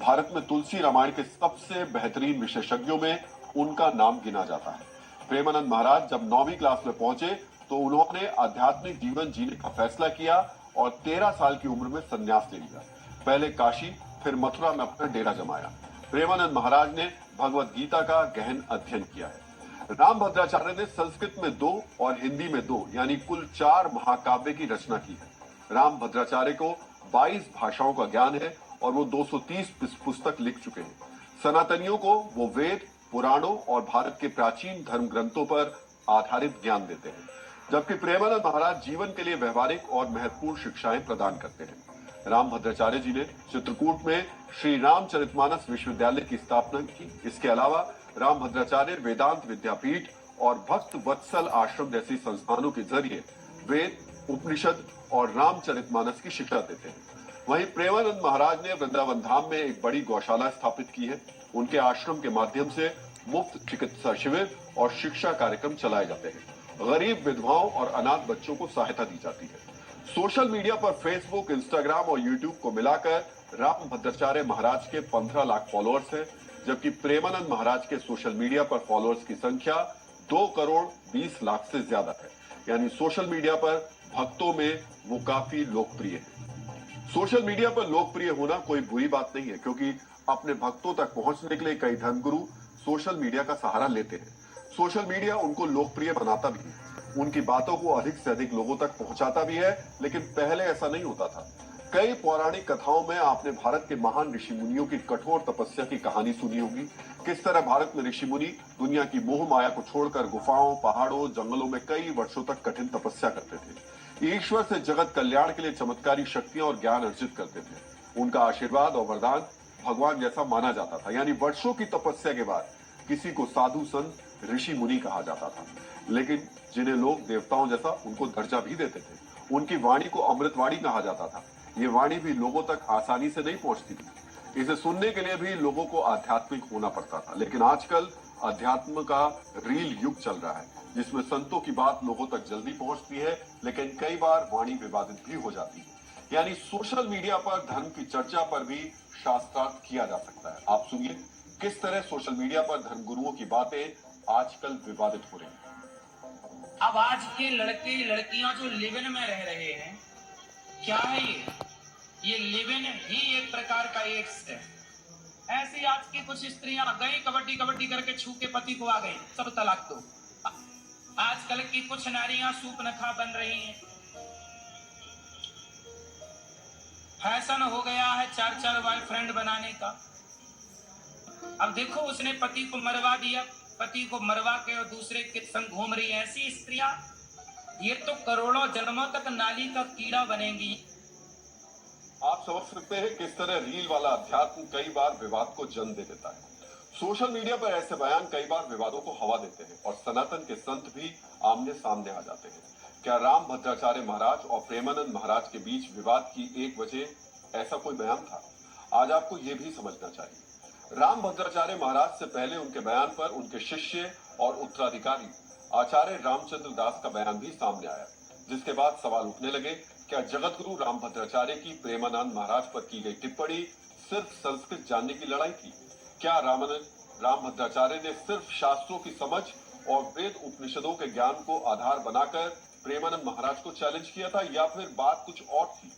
भारत में तुलसी रामायण के सबसे बेहतरीन विशेषज्ञों में उनका नाम गिना जाता है। प्रेमानंद महाराज जब 9वीं क्लास में पहुंचे तो उन्होंने आध्यात्मिक जीवन जीने का फैसला किया और 13 साल की उम्र में संन्यास ले लिया। पहले काशी, फिर मथुरा में अपना डेरा जमाया। प्रेमानंद महाराज ने भगवत गीता का गहन अध्ययन किया है। राम भद्राचार्य ने संस्कृत में 2 और हिंदी में 2 यानी कुल 4 महाकाव्य की रचना की है। राम भद्राचार्य को 22 भाषाओं का ज्ञान है और वो 230 पुस्तक लिख चुके हैं। सनातनियों को वो वेद, पुराणों और भारत के प्राचीन धर्म ग्रंथों पर आधारित ज्ञान देते हैं, जबकि प्रेमानंद महाराज जीवन के लिए व्यवहारिक और महत्वपूर्ण शिक्षाएं प्रदान करते हैं। राम भद्राचार्य जी ने चित्रकूट में श्री रामचरितमानस विश्वविद्यालय की स्थापना की। इसके अलावा राम भद्राचार्य वेदांत विद्यापीठ और भक्त वत्सल आश्रम जैसी संस्थानों के जरिए वेद, उपनिषद और रामचरितमानस की शिक्षा देते हैं। वहीं प्रेमानंद महाराज ने वृंदावन धाम में एक बड़ी गौशाला स्थापित की है। उनके आश्रम के माध्यम से मुफ्त चिकित्सा शिविर और शिक्षा कार्यक्रम चलाए जाते हैं। गरीब विधवाओं और अनाथ बच्चों को सहायता दी जाती है। सोशल मीडिया पर फेसबुक, इंस्टाग्राम और यूट्यूब को मिलाकर राम भद्राचार्य महाराज के 15 लाख फॉलोअर्स हैं, जबकि प्रेमानंद महाराज के सोशल मीडिया पर फॉलोअर्स की संख्या 2 करोड़ 20 लाख से ज्यादा है। यानी सोशल मीडिया पर भक्तों में वो काफी लोकप्रिय है। सोशल मीडिया पर लोकप्रिय होना कोई बुरी बात नहीं है, क्योंकि अपने भक्तों तक पहुंचने के लिए कई धर्मगुरु सोशल मीडिया का सहारा लेते हैं। सोशल मीडिया उनको लोकप्रिय बनाता भी है, उनकी बातों को अधिक से अधिक लोगों तक पहुंचाता भी है, लेकिन पहले ऐसा नहीं होता था। कई पौराणिक कथाओं में आपने भारत के महान ऋषि मुनियों की कठोर तपस्या की कहानी सुनी होगी। किस तरह भारत में ऋषि मुनि दुनिया की मोह माया को छोड़कर गुफाओं, पहाड़ों, जंगलों में कई वर्षों तक कठिन तपस्या करते थे। ईश्वर से जगत कल्याण के लिए चमत्कारी शक्तियां और ज्ञान अर्जित करते थे। उनका आशीर्वाद और वरदान भगवान जैसा माना जाता था। यानी वर्षों की तपस्या के बाद किसी को साधु, संत, ऋषि मुनि कहा जाता था। लेकिन जिन्हें लोग देवताओं जैसा उनको दर्जा भी देते थे। उनकी वाणी को अमृतवाणी कहा जाता था। ये वाणी भी लोगों तक आसानी से नहीं पहुंचती थी। इसे सुनने के लिए भी लोगों को आध्यात्मिक होना पड़ता था। लेकिन आजकल अध्यात्म का रील युग चल रहा है, जिसमें संतों की बात लोगों तक जल्दी पहुंचती है, लेकिन कई बार वाणी विवादित भी हो जाती है। यानी सोशल मीडिया पर धर्म की चर्चा पर भी शास्त्रार्थ किया जा सकता है। आप सुनिए किस तरह सोशल मीडिया पर धर्म गुरुओं की बातें आजकल विवादित हो रही हैं। अब आज के लड़के लड़कियां जो लिव इन में रह रहे हैं, क्या है ये लिव इन ही एक प्रकार का एड्स है। ऐसी आज की कुछ स्त्रियां गई कबड्डी कबड्डी करके छू के पति को आ गई, सब तलाक दो। आजकल की कुछ नारियां सूपनखा बन रही हैं। फैशन हो गया है 4-4 बॉयफ्रेंड बनाने का। अब देखो, उसने पति को मरवा दिया, पति को मरवा के और दूसरे के संग घूम रही है। ऐसी स्त्रियां ये तो करोड़ों जन्मों तक नाली का कीड़ा बनेंगी। आप समझ सकते हैं किस तरह रील वाला अध्यात्म कई बार विवाद को जन्म दे देता है। सोशल मीडिया पर ऐसे बयान कई बार विवादों को हवा देते हैं और सनातन के संत भी आमने सामने आ जाते हैं। क्या राम भद्राचार्य महाराज और प्रेमानंद महाराज के बीच विवाद की एक वजह ऐसा कोई बयान था? आज आपको यह भी समझना चाहिए। राम भद्राचार्य महाराज से पहले उनके बयान पर उनके शिष्य और उत्तराधिकारी आचार्य रामचंद्र दास का बयान भी सामने आया, जिसके बाद सवाल उठने लगे, क्या जगत गुरु राम भद्राचार्य की प्रेमानंद महाराज पर की गई टिप्पणी सिर्फ संस्कृत जानने की लड़ाई थी? क्या राम भद्राचार्य ने सिर्फ शास्त्रों की समझ और वेद उपनिषदों के ज्ञान को आधार बनाकर प्रेमानंद महाराज को चैलेंज किया था, या फिर बात कुछ और थी?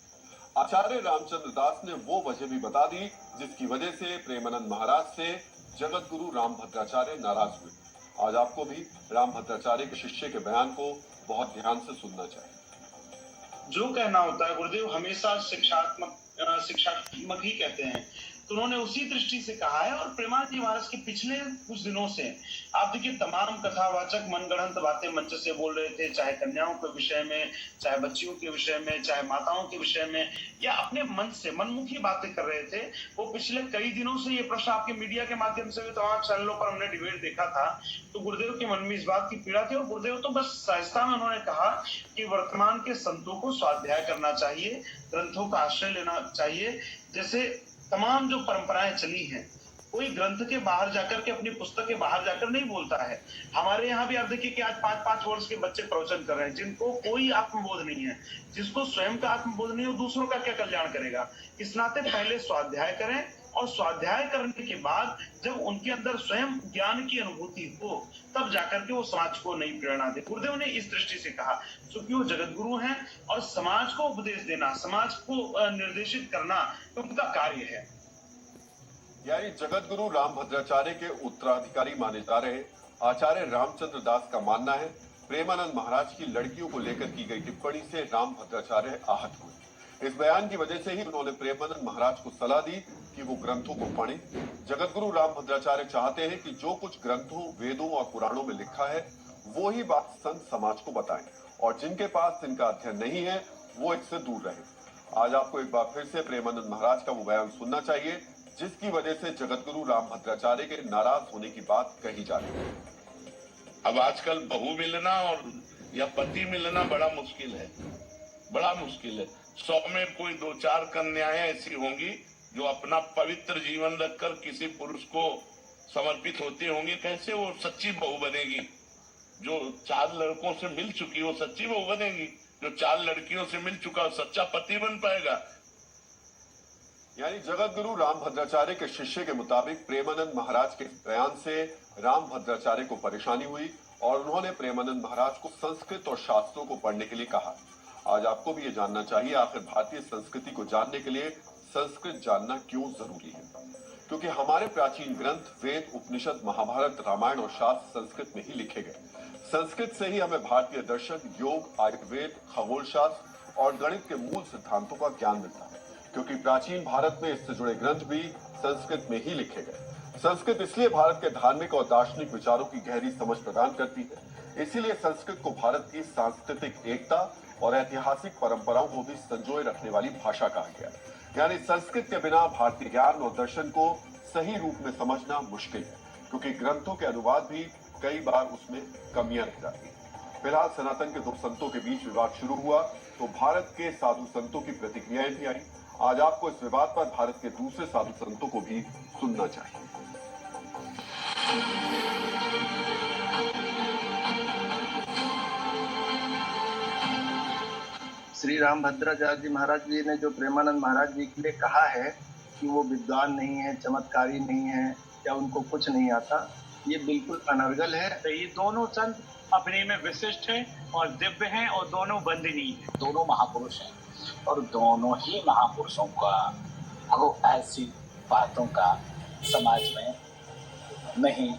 आचार्य रामचंद्र दास ने वो वजह भी बता दी जिसकी वजह से प्रेमानंद महाराज से जगत गुरु राम भद्राचार्य नाराज हुए। आज आपको भी राम भद्राचार्य के शिष्य के बयान को बहुत ध्यान से सुनना चाहिए। जो कहना होता है गुरुदेव हमेशा शिक्षात्मक ही कहते हैं, तो उन्होंने उसी दृष्टि से कहा है। और प्रेमानंद जी महाराज के पिछले कुछ दिनों से आप देखिए तमाम कथावाचक मनगढ़ंत बातें मंच से बोल रहे थे, चाहे कन्याओं के विषय में, चाहे बच्चियों के विषय में, चाहे माताओं के विषय में, या अपने मन से मनमुखी बातें कर रहे थे। वो पिछले कई दिनों से ये प्रश्न आपके मीडिया के माध्यम से भी तमाम चैनलों पर हमने डिबेट देखा था, तो गुरुदेव के मन में इस बात की पीड़ा थी। और गुरुदेव तो बस सहजता में उन्होंने कहा कि वर्तमान के संतों को स्वाध्याय करना चाहिए, ग्रंथों का आश्रय लेना चाहिए। जैसे तमाम जो परंपराएं चली हैं, कोई ग्रंथ के बाहर जाकर के, अपनी पुस्तक के बाहर जाकर नहीं बोलता है। हमारे यहाँ भी आप देखिए कि आज 5-5 वर्ष के बच्चे प्रवचन कर रहे हैं, जिनको कोई आत्मबोध नहीं है। जिसको स्वयं का आत्मबोध नहीं है, दूसरों का क्या कल्याण करेगा? इस नाते पहले स्वाध्याय करें, और स्वाध्याय करने के बाद जब उनके अंदर स्वयं ज्ञान की अनुभूति हो, तब जाकर के वो समाज को नई प्रेरणा दे। गुरुदेव ने इस दृष्टि से कहा, क्योंकि वो जगत गुरु हैं और समाज को उपदेश देना, समाज को निर्देशित करना उनका कार्य है। यानी जगत गुरु रामभद्राचार्य के उत्तराधिकारी माने जा रहे आचार्य रामचंद्र दास का मानना है प्रेमानंद महाराज की लड़कियों को लेकर की गई टिप्पणी से रामभद्राचार्य आहत हुए। इस बयान की वजह से ही उन्होंने प्रेमानंद महाराज को सलाह दी कि वो ग्रंथों को पढ़ें। जगत गुरु रामभद्राचार्य चाहते हैं कि जो कुछ ग्रंथों, वेदों और पुराणों में लिखा है वो ही बात संत समाज को बताएं और जिनके पास इनका अध्ययन नहीं है वो इससे दूर रहे। आज आपको एक बार फिर से प्रेमानंद महाराज का वो बयान सुनना चाहिए जिसकी वजह से जगत गुरु रामभद्राचार्य के नाराज होने की बात कही जा रही है। अब आजकल बहू मिलना और या पति मिलना बड़ा मुश्किल है, बड़ा मुश्किल है। 100 में कोई 2-4 कन्याएं ऐसी होंगी जो अपना पवित्र जीवन रखकर किसी पुरुष को समर्पित होती होंगी। कैसे वो सच्ची बहू बनेगी? जो 4 लड़कों से मिल चुकी वो सच्ची बहू बनेगी? जो 4 लड़कियों से मिल चुका सच्चा पति बन पाएगा? यानी जगत गुरु रामभद्राचार्य के शिष्य के मुताबिक प्रेमानंद महाराज के बयान से रामभद्राचार्य को परेशानी हुई और उन्होंने प्रेमानंद महाराज को संस्कृत और शास्त्रों को पढ़ने के लिए कहा। आज आपको भी ये जानना चाहिए आखिर भारतीय संस्कृति को जानने के लिए संस्कृत जानना क्यों जरूरी है, क्योंकि हमारे प्राचीन ग्रंथ वेद, उपनिषद, महाभारत, रामायण और शास्त्र संस्कृत में ही लिखे गए। संस्कृत से ही हमें भारतीय दर्शन, योग, आयुर्वेद, खगोल शास्त्र और गणित के मूल सिद्धांतों का ज्ञान मिलता है, क्योंकि प्राचीन भारत में इससे जुड़े ग्रंथ भी संस्कृत में ही लिखे गए। संस्कृत इसलिए भारत के धार्मिक और दार्शनिक विचारों की गहरी समझ प्रदान करती है। इसीलिए संस्कृत को भारत की सांस्कृतिक एकता और ऐतिहासिक परंपराओं को भी संजोए रखने वाली भाषा कहा गया। यानी संस्कृत के बिना भारतीय ज्ञान और दर्शन को सही रूप में समझना मुश्किल है, क्योंकि ग्रंथों के अनुवाद भी कई बार उसमें कमियां रह जाती हैं। फिलहाल सनातन के 2 संतों के बीच विवाद शुरू हुआ तो भारत के साधु संतों की प्रतिक्रियाएं भी आई। आज आपको इस विवाद पर भारत के दूसरे साधु संतों को भी सुनना चाहिए। श्री रामभद्राचार्य जी महाराज जी ने जो प्रेमानंद महाराज जी के लिए कहा है कि वो विद्वान नहीं है, चमत्कारी नहीं है या उनको कुछ नहीं आता, ये बिल्कुल अनर्गल है। तो ये दोनों संत अपने में विशिष्ट हैं और दिव्य हैं और दोनों वंदनीय हैं। दोनों महापुरुष हैं और दोनों ही महापुरुषों को ऐसी बातों का समाज में नहीं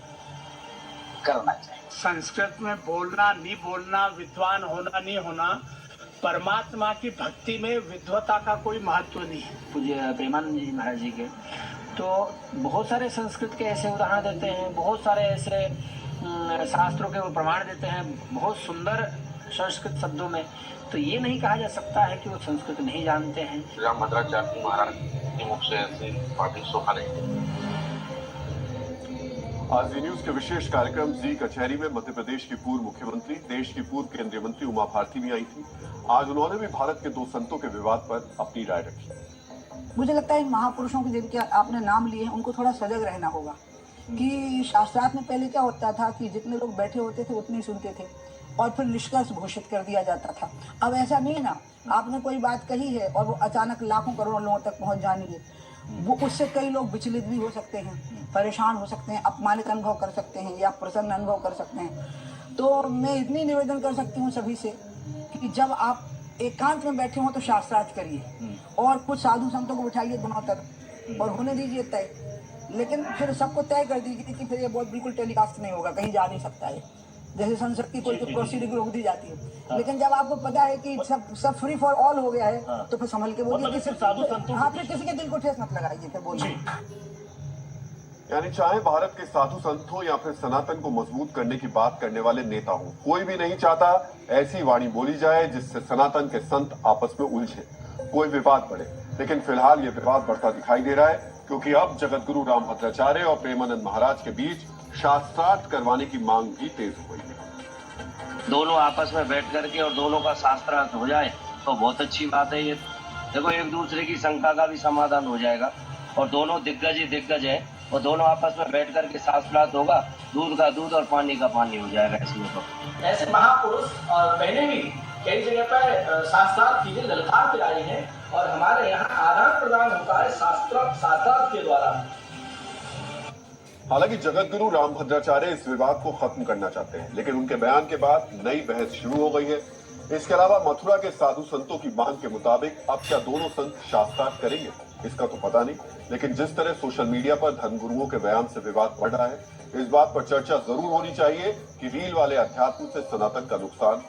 करना चाहिए। संस्कृत में बोलना, नहीं बोलना, विद्वान होना, नहीं होना, परमात्मा की भक्ति में विद्वता का कोई महत्व नहीं है। पूज्य प्रेमानंद जी महाराज जी के तो बहुत सारे संस्कृत के ऐसे उदाहरण देते हैं, बहुत सारे ऐसे शास्त्रों के वो प्रमाण देते हैं बहुत सुंदर संस्कृत शब्दों में। तो ये नहीं कहा जा सकता है कि वो संस्कृत नहीं जानते हैं। रामभद्राचार्य महाराज के मुख से ऐसी बातें शोभा नहीं। आज जी न्यूज के विशेष कार्यक्रम जी कचहरी में मध्य प्रदेश की पूर्व मुख्यमंत्री, देश की पूर्व केंद्रीय मंत्री उमा भारती भी आई थी। आज उन्होंने भी भारत के 2 संतों के विवाद पर अपनी राय रखी। मुझे लगता है महापुरुषों के जिनके आपने नाम लिए हैं उनको थोड़ा सजग रहना होगा कि शास्त्रार्थ में पहले क्या होता था कि जितने लोग बैठे होते थे उतने सुनते थे और फिर निष्कर्ष घोषित कर दिया जाता था। अब ऐसा नहीं है ना, आपने कोई बात कही है और वो अचानक लाखों करोड़ों लोगों तक पहुंच जानी है, वो उससे कई लोग विचलित भी हो सकते हैं, परेशान हो सकते हैं, अपमानित अनुभव कर सकते हैं या प्रसन्न अनुभव कर सकते हैं। तो मैं इतनी निवेदन कर सकती हूँ सभी से कि जब आप एकांत में बैठे हो तो शास्त्रार्थ करिए और कुछ साधु संतों को बिठाइए दोनों तरफ और होने दीजिए तय, लेकिन फिर सबको तय कर दीजिए कि फिर ये बहुत बिल्कुल टेलीकास्ट नहीं होगा, कहीं जा नहीं सकता है, जैसे संसद की कोई प्रोसीडिंग रोक दी जाती है। लेकिन जब आपको पता है कि सब फ्री फॉर ऑल हो गया है तो फिर संभल के बोलिए कि सिर्फ फिर किसी के दिल को ठेस मत लगाइए, फिर बोलिए। यानी चाहे भारत के साधु संत हो या फिर सनातन को मजबूत करने की बात करने वाले नेता हो, कोई भी नहीं चाहता ऐसी वाणी बोली जाए जिससे सनातन के संत आपस में उलझे, कोई विवाद बढ़े। लेकिन फिलहाल ये विवाद बढ़ता दिखाई दे रहा है, क्योंकि अब जगत गुरु रामभद्राचार्य और प्रेमानंद महाराज के बीच शास्त्रार्थ करवाने की मांग भी तेज हो गई है। दोनों आपस में बैठ करके और दोनों का शास्त्रार्थ हो जाए तो बहुत अच्छी बात है। ये देखो एक दूसरे की शंका का भी समाधान हो जाएगा और दोनों दिग्गज ही दिग्गज है और दोनों आपस में बैठ करके शास्त्रार्थ होगा, दूध का दूध और पानी का पानी हो जाएगा। इसमें तो ऐसे महापुरुष और पहले भी कई जगह पर शास्त्रार्थ चीजें ललकार के आई हैं और हमारे यहाँ आदान प्रदान होता है शास्त्रार्थ के द्वारा। हालांकि जगत गुरु रामभद्राचार्य इस विवाद को खत्म करना चाहते हैं, लेकिन उनके बयान के बाद नई बहस शुरू हो गई है। इसके अलावा मथुरा के साधु संतों की मांग के मुताबिक अब क्या दोनों संत शास्त्रार्थ करेंगे, इसका तो पता नहीं, लेकिन जिस तरह सोशल मीडिया पर धर्मगुरुओं के बयान से विवाद बढ़ रहा है, इस बात पर चर्चा जरूर होनी चाहिए कि रील वाले अध्यात्म से सनातन का नुकसान